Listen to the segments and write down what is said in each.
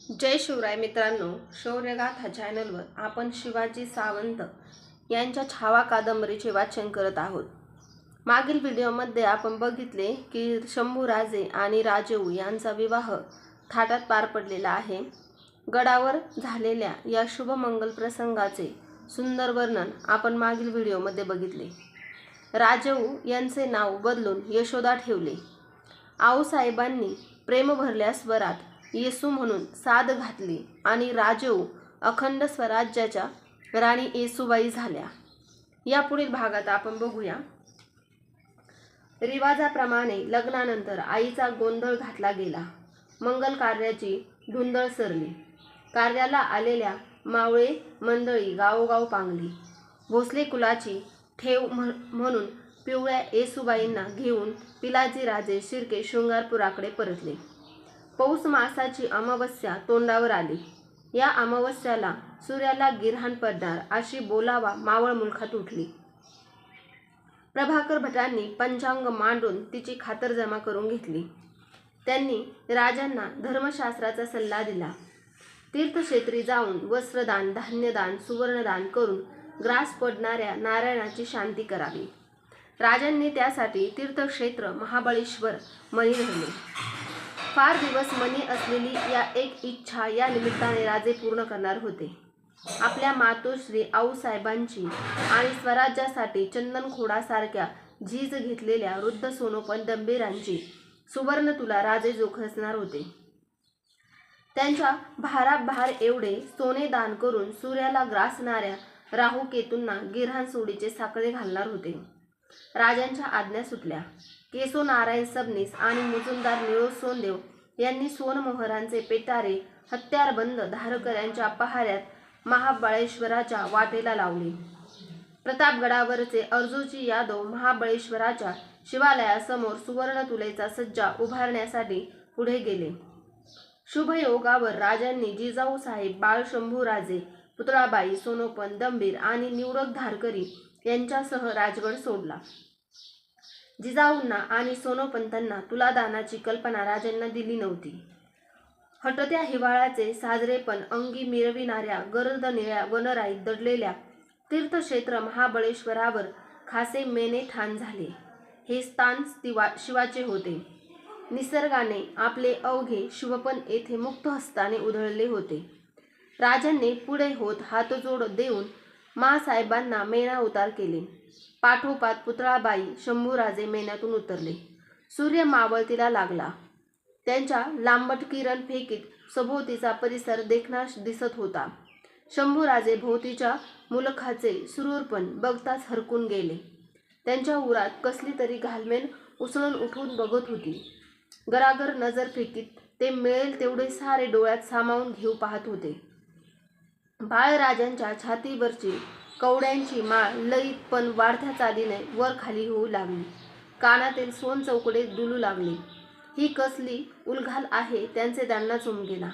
जय शिवराय मित्रांनो, शौर्यगाथा चॅनलवर आपण शिवाजी सावंत यांच्या छावा कादंबरीचे वाचन करत आहोत। मागील व्हिडिओमध्ये आपण बघितले की शंभूराजे आणि राजेऊ यांचा विवाह थाटात पार पडलेला आहे। गडावर झालेल्या या शुभमंगल प्रसंगाचे सुंदर वर्णन आपण मागील व्हिडिओमध्ये बघितले। राजेऊ यांचे नाव बदलून यशोदा ठेवले। आऊसाहेबांनी प्रेम भरल्या स्वरात येसू म्हणून साद घातली आणि राजेऊ अखंड स्वराज्याच्या राणी येसूबाई झाल्या। या पुढील भागात आपण बघूया। रिवाजाप्रमाणे लग्नानंतर आईचा गोंधळ घातला गेला। मंगल कार्याची धुंदळ सरली। कार्याला आलेल्या मावळे मंडळी गावोगाव पांगली। भोसले कुलाची ठेव म्हणून पिवळ्या येसूबाईंना घेऊन पिलाजी राजे शिर्के शृंगारपुराकडे परतले। पौष मासाची अमावस्या तोंडावर आली। या अमावस्याला सूर्याला गिरहाण पडणार अशी बोलावा मावळ मुलखात उठली। प्रभाकर भटांनी पंचांग मांडून तिची खातर जमा करून घेतली। त्यांनी राजांना धर्मशास्त्राचा सल्ला दिला। तीर्थक्षेत्री जाऊन वस्त्रदान, धान्यदान, सुवर्णदान करून ग्रास पडणाऱ्या नारायणाची शांती करावी। राजांनी त्यासाठी तीर्थक्षेत्र महाबळेश्वर मणी धरले। फार दिवस मनी असलेली या एक इच्छा या निमित्ताने राजे पूर्ण करणार होते। आपल्या मातोश्री आऊसाहेबांची आणि स्वराज्यासाठी चंदनखोडासारख्या झीज घेतलेल्या वृद्ध सोनोपंत दंबीरांची सुवर्ण तुला राजे जोखसणार होते। त्यांच्या भाराभार एवढे सोने दान करून सूर्याला ग्रासणाऱ्या राहू केतूंना गिरहाण सोडीचे साखळे घालणार होते। राजांच्या आज्ञा सुटल्या। केशव नारायण सबनीस आणि मुजुमदार निळो सोनदेव यांनी सोनमोहरांचे पेटारे हत्यारबंद धारकऱ्यांच्या पहाऱ्यात महाबळेश्वराच्या वाटेला लावले। प्रतापगडावरचे अर्जुजी यादव महाबळेश्वराच्या शिवालयासमोर सुवर्णतुलेचा सज्जा उभारण्यासाठी पुढे गेले। शुभयोगावर राजांनी जिजाऊ साहेब, बाळशंभूराजे, पुतळाबाई, सोनोपंत दंबीर आणि निवडक धारकरी यांच्यासह राजगड सोडला। जिजाऊंना आणि सोनोपंतांना तुलादानाची कल्पना राजांना दिली नव्हती। हटत्या हिवाळ्याचे साजरेपण अंगी मिरविणाऱ्या गर्द निळ्या वनराईत दडलेल्या तीर्थक्षेत्र महाबळेश्वरावर खासे मेने ठाण झाले। हे स्थान शिवाचे होते। निसर्गाने आपले अवघे शिवपण येथे मुक्त हस्ताने उधळले होते। राजांनी पुढे होत हातजोड देऊन माँसाहेबांना मेना उतार केले। पाठोपाठ पुतळाबाई, शंभूराजे मेन्यातून उतरले। सूर्य मावळतीला लागला। त्यांच्या लांबट किरण फेकीत सभोवतीचा परिसर देखणा दिसत होता। शंभूराजे भोवतीच्या मुलखाचे सुरूरपण बघताच हरकून गेले। त्यांच्या उरात कसली तरी घालमेल उसळून उठून बघत होती। गरागर नजर फेकीत ते मिळेल तेवढे सारे डोळ्यात सामावून घेऊ पाहत होते। बाळराजांच्या छातीवरची कवड्यांची माळ लयीत पण वाढत्या चालीने वर खाली होऊ लागली। कानातील सोन चौकडे डुलू लागले। ही कसली उलघाल आहे त्यांचे त्यांनाच उमगेना।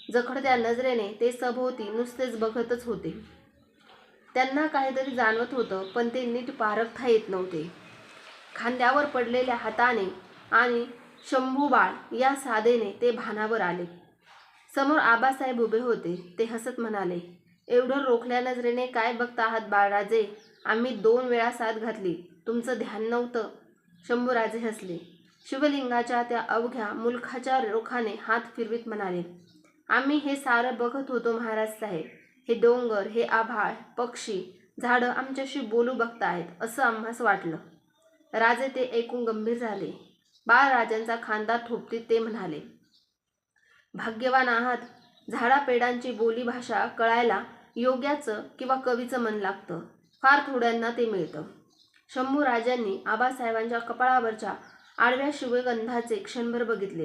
जखडत्या नजरेने ते सभोवती नुसतेच बघतच होते। त्यांना काहीतरी जाणवत होतं, पण ते नीट पारखता येत नव्हते। खांद्यावर पडलेल्या हाताने आणि शंभूबाळ या साधेने ते भानावर आले। समोर आबासाहेब उभे होते। ते हसत म्हणाले, एवढं रोखल्या नजरेने काय बघता आहात बाळराजे? आम्ही 2 वेळा साद घातली, तुमचं ध्यान नव्हतं? शंभूराजे हसले। शिवलिंगाच्या त्या अवघ्या मुलखाच्या रोखाने हात फिरवीत म्हणाले, आम्ही हे सारं बघत होतो महाराज साहेब। हे डोंगर, हे आभाळ, पक्षी, झाडं आमच्याशी बोलू बघतायत असं आम्हास वाटलं। राजे ते ऐकून गंभीर झाले। बाळराजांचा खांदा थोपटीत ते म्हणाले, भाग्यवान आहात। झाडापेडांची बोलीभाषा कळायला योग्याचं किंवा कवीचं मन लागतं। फार थोड्यांना ते मिळतं। शंभूराजांनी आबासाहेबांच्या कपाळावरच्या आडव्या शिवगंधाचे क्षणभर बघितले।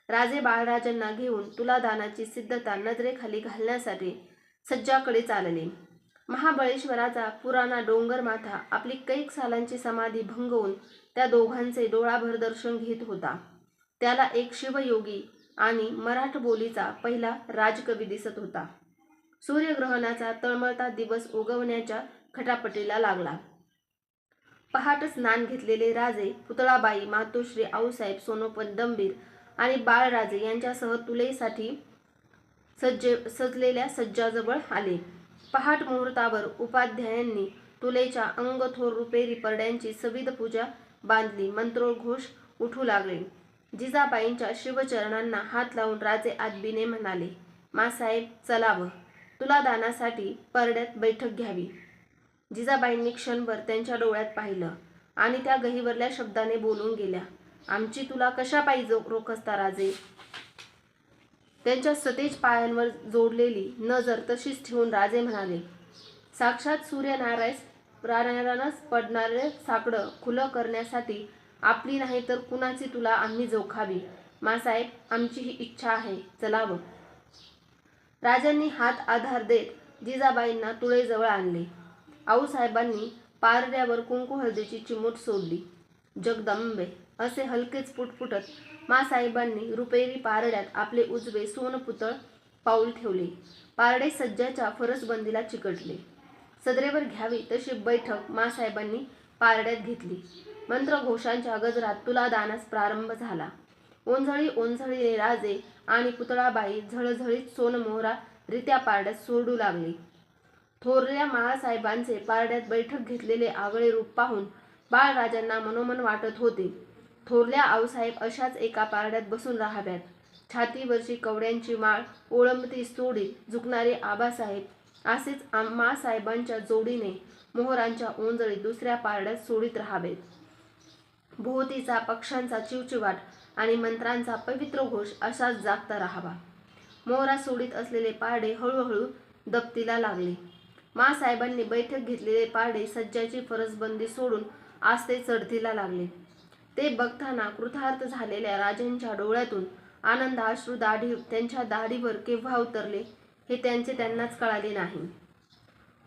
राजे बाळराजांना घेऊन तुलादानाची सिद्धता नजरेखाली घालण्यासाठी सज्जाकडे चालले। महाबळेश्वराचा पुराणा डोंगरमाथा आपली कैक सालांची समाधी भंगवून त्या दोघांचे डोळाभर दर्शन घेत होता। त्याला एक शिवयोगी आणि मराठ बोलीचा पहिला राजकवी दिसत होता। सूर्यग्रहणाचा तळमळता दिवस उगवण्याच्या खटापटीला लागला। पहाट स्नान घेतलेले राजे, पुतळाबाई, मातोश्री आऊसाहेब, सोनोपंत दंबीर आणि बाळराजे यांच्यासह तुलेसाठी सजलेल्या सज्जाजवळ आले. पहाट मुहूर्तावर उपाध्यायांनी तुलेच्या अंगथोर रुपेरी परड्यांची सविध पूजा बांधली. मंत्रोघोष उठू लागले. जिजाबाईंच्या शिवचरणांना हात लावून राजे आदबीने म्हणाले, मासाहेब चलावं, तुला दानासाठी परड्यात बैठक घ्यावी. जिजाबाईंनी क्षणभर त्यांच्या डोळ्यात पाहिलं आणि त्या गहिवरल्या शब्दाने बोलून गेल्या, आमची तुला कशा पाहिजे रोखसता राजे. त्यांच्या सतेज पायांवर जोडलेली नजर तशीच ठेवून राजे म्हणाले, साक्षात सूर्यनारायणच पडणारे साकडं खुलं करण्यासाठी आपली नाही तर कुणाची तुला आम्ही जोखावी. मासाहेब, आमची ही इच्छा आहे, चलावं. राजांनी हात आधार देत जिजाबाईंना तुळेजवळ आणले. आऊसाहेबांनी पारड्यावर कुंकू हळदीची चिमूट सोडली. जगदंबे असे हलकेच पुटपुटत मासाहेबांनी रुपेरी पारड्यात आपले उजवे सोनपुतळ पाऊल ठेवले. पारडे सज्जाच्या फरसबंदीला चिकटले. सदरेवर घ्यावी तशी बैठक मासाहेबांनी पारड्यात घेतली. मंत्रघोषांच्या गजरात तुलादानास प्रारंभ झाला. ओंझळी ओंझळीने राजे आणि पुतळाबाई झळझळीत सोनमोहरा रित्या पारड्यात सोडू लागले. थोरल्या माळासाहेबांचे पारड्यात बैठक घेतलेले आगळे रूप पाहून बाळराजांना मनोमन वाटत होते, थोरल्या आऊसाहेब अशाच एका पारड्यात बसून राहाव्यात. छातीवरची कवड्यांची माळ ओळंबती सोडीत झुकणारे आबासाहेब असेच मासाहेबांच्या जोडीने मोहरांच्या ओंजळीत दुसऱ्या पारड्यात सोडीत राहावेत. भोवतीचा पक्ष्यांचा चिवचिवाट आणि मंत्रांचा पवित्र घोष असाच जागता राहावा. मोहरा सोडीत असलेले पारडे हळूहळू दप्तीला लागले. मासाहेबांनी बैठक घेतलेले पारडे सज्जाची फरसबंदी सोडून आस्ते चढतीला लागले. ते बघताना कृतार्थ झालेल्या राजांच्या डोळ्यातून आनंदाश्रू त्यांच्या दाढीवर केव्हा उतरले हे त्यांनाच कळाले नाही.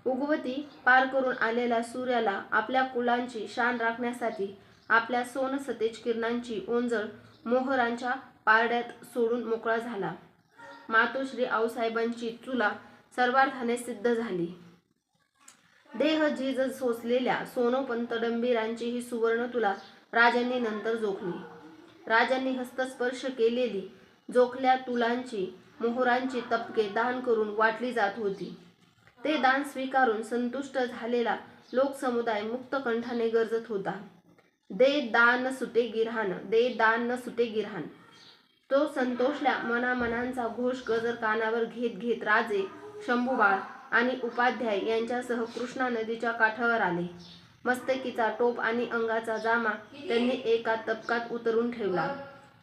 उगवती पार करून आलेल्या सूर्याला आपल्या कुलांची शान राखण्यासाठी आपल्या सोनसतेज किरणांची ओंजळ मोहरांच्या पारड्यात सोडून मोकळा झाला. मातोश्री आऊसाहेबांची चुला सर्वार्थाने सिद्ध झाली. देह झीज सोसलेल्या सोनोपंतडंबीरांची ही सुवर्ण तुला राजांनी नंतर जोखली. राजांनी हस्तस्पर्श केलेली जोखल्या तुलांची मोहरांची तपके दान करून वाटली जात होती. ते दान स्वीकारून संतुष्ट झालेला लोकसमुदाय मुक्त कंठाने गरजत होता, दे दान सुटे गिरहान, दे दान न सुटे गिरहान. तो संतोषल्या मनामनांचा घोष गजर कानावर घेत घेत राजे, शंभूबाळ आणि उपाध्याय यांच्यासह कृष्णा नदीच्या काठावर आले. मस्तकीचा टोप आणि अंगाचा जामा त्यांनी एका तबकात उतरून ठेवला.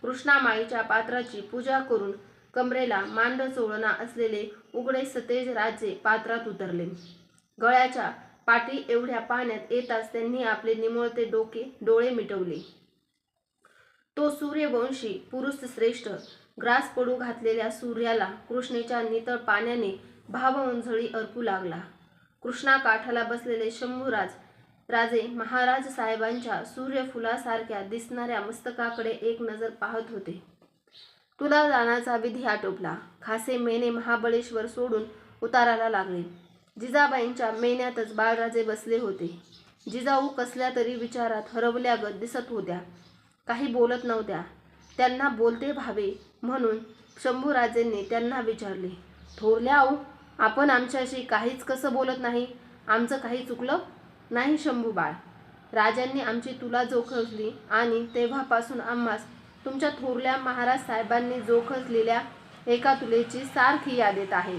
कृष्णामाईच्या पात्राची पूजा करून कमरेला मांड चोळणा असलेले उघडे सतेज राजे पात्रात उतरले. गळ्याच्या पाठी एवढ्या पाण्यात येताच त्यांनी आपले निमुळते डोळे मिटवले. तो सूर्यवंशी पुरुष श्रेष्ठ ग्रास पडू घातलेल्या सूर्याला कृष्णेच्या नितळ पाण्याने भावओंजळी अर्पू लागला. कृष्णा काठाला बसलेले शंभूराज राजे महाराज साहेबांच्या सूर्यफुलासारख्या दिसणाऱ्या मस्तकाकडे एक नजर पाहत होते. तुलादानाचा विधी आटोपला. खासे मेने महाबळेश्वर सोडून उताराला लागले. जिजाबाईंच्या मेन्यातच बाळराजे बसले होते. जिजाऊ कसल्या तरी विचारात हरवल्यागत दिसत होत्या. काही बोलत नव्हत्या. त्यांना बोलते व्हावे म्हणून शंभूराजेंनी त्यांना विचारले, थोरल्या आऊ, आपण आमच्याशी काहीच कसं बोलत नाही? आमचं काही चुकलं नाही शंभूबाळ? राजांनी आमची तुला जोखसली आणि तेव्हापासून आम्हास तुमच्या थोरल्या महाराज साहेबांनी जोखसलेल्या एका तुलेची सारखी याद येत आहे.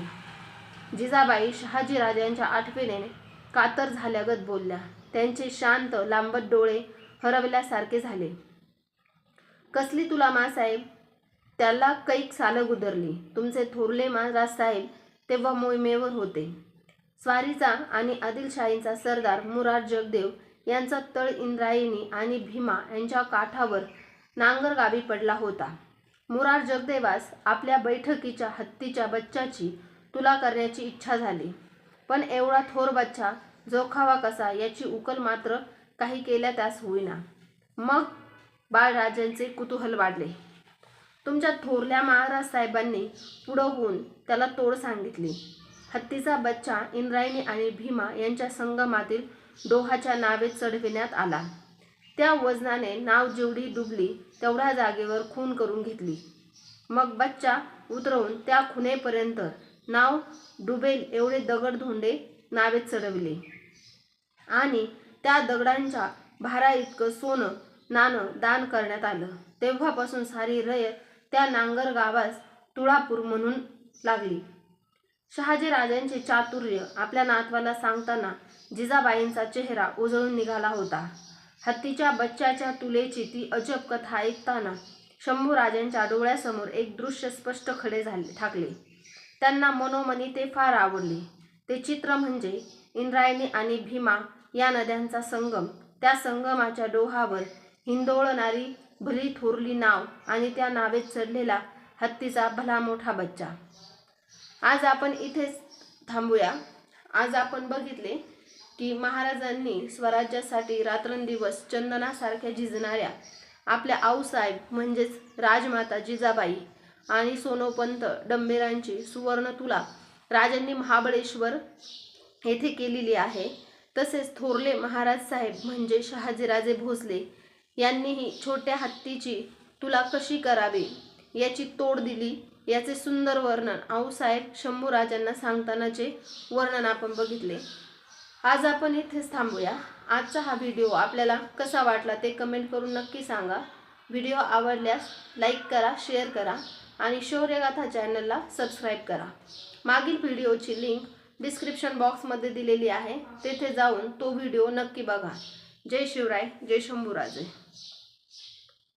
जिजाबाई शहाजीराजांच्या आठवणीने कातर झाल्यागत बोलल्या. त्यांचे शांत लांबट डोळे हरवल्यासारखे झाले. कसली तुला मासाहेब? त्याला कैक सालं गुदरली. तुमचे थोरले महाराज साहेब तेव्हा मोहिमेवर होते. स्वारीचा आणि आदिलशाहीचा सरदार मुरार जगदेव यांचा तळ इंद्रायणी आणि भीमा यांच्या काठावर नांगरगावी पडला होता. मुरार जगदेवास आपल्या बैठकीच्या हत्तीच्या बच्चाची तुला करण्याची इच्छा झाली, पण एवढा थोर बच्चा जोखावा कसा याची उकल मात्र काही केल्या त्यास होईना. मग बाळराजांचे कुतूहल वाढले. तुमच्या थोरल्या महाराज साहेबांनी पुढं होऊन त्याला तोड सांगितली. हत्तीचा बच्चा इंद्रायणी आणि भीमा यांच्या संगमातील डोहाच्या नावेत चढविण्यात आला. त्या वजनाने नाव जेवढी डुबली तेवढ्या जागेवर खून करून घेतली. मग बच्चा उतरवून त्या खुणेपर्यंत नाव डुबेल एवढे दगडधोंडे नावेत चढविले आणि त्या दगडांच्या भारा इतकं सोनं नाणं दान करण्यात आलं. तेव्हापासून सारी रयत त्या नांगर गावास तुळापूर म्हणून लागली. शहाजी राजांचे चातुर्य आपल्या नातवाला सांगताना जिजाबाईंचा चेहरा उजळून निघाला होता. हत्तीच्या बच्च्याच्या तुलेची ती अजब कथा ऐकताना शंभूराजांच्या डोळ्यासमोर एक दृश्य स्पष्ट खडे ठाकले. त्यांना मनोमनी ते फार आवडले. ते चित्र म्हणजे इंद्रायणी आणि भीमा या नद्यांचा संगम, त्या संगमाच्या डोहावर हिंदोळणारी भली थोरली नाव आणि त्या नावेत चढलेला हत्तीचा भला मोठा बच्चा. आज आपण इथेच थांबूया. आज आपण बघितले की महाराजांनी स्वराज्यासाठी रात्रंदिवस चंदनासारख्या झिजणाऱ्या आपल्या आऊसाहेब म्हणजेच राजमाता जिजाबाई आणि सोनोपंत डंबेरांची सुवर्ण तुला राजांनी महाबळेश्वर येथे केलेली आहे. तसेच थोरले महाराज साहेब म्हणजे शहाजीराजे भोसले यांनीही छोट्या हत्तीची तुला कशी करावी याची तोड दिली. याचे सुंदर वर्णन आऊसाहेब शंभूराजांना सांगतानाचे वर्णन आपण बघितले. आज आपण इथेच थांबूया. आजचा हा व्हिडिओ आपल्याला कसा वाटला ते कमेंट करून नक्की सांगा. व्हिडिओ आवडल्यास लाईक करा, शेअर करा आणि शौर्यगाथा चॅनलला सबस्क्राईब करा. मागील व्हिडिओची लिंक डिस्क्रिप्शन बॉक्समध्ये दिलेली आहे, तेथे जाऊन तो व्हिडिओ नक्की बघा. जय शिवराय, जय शंभूराजे.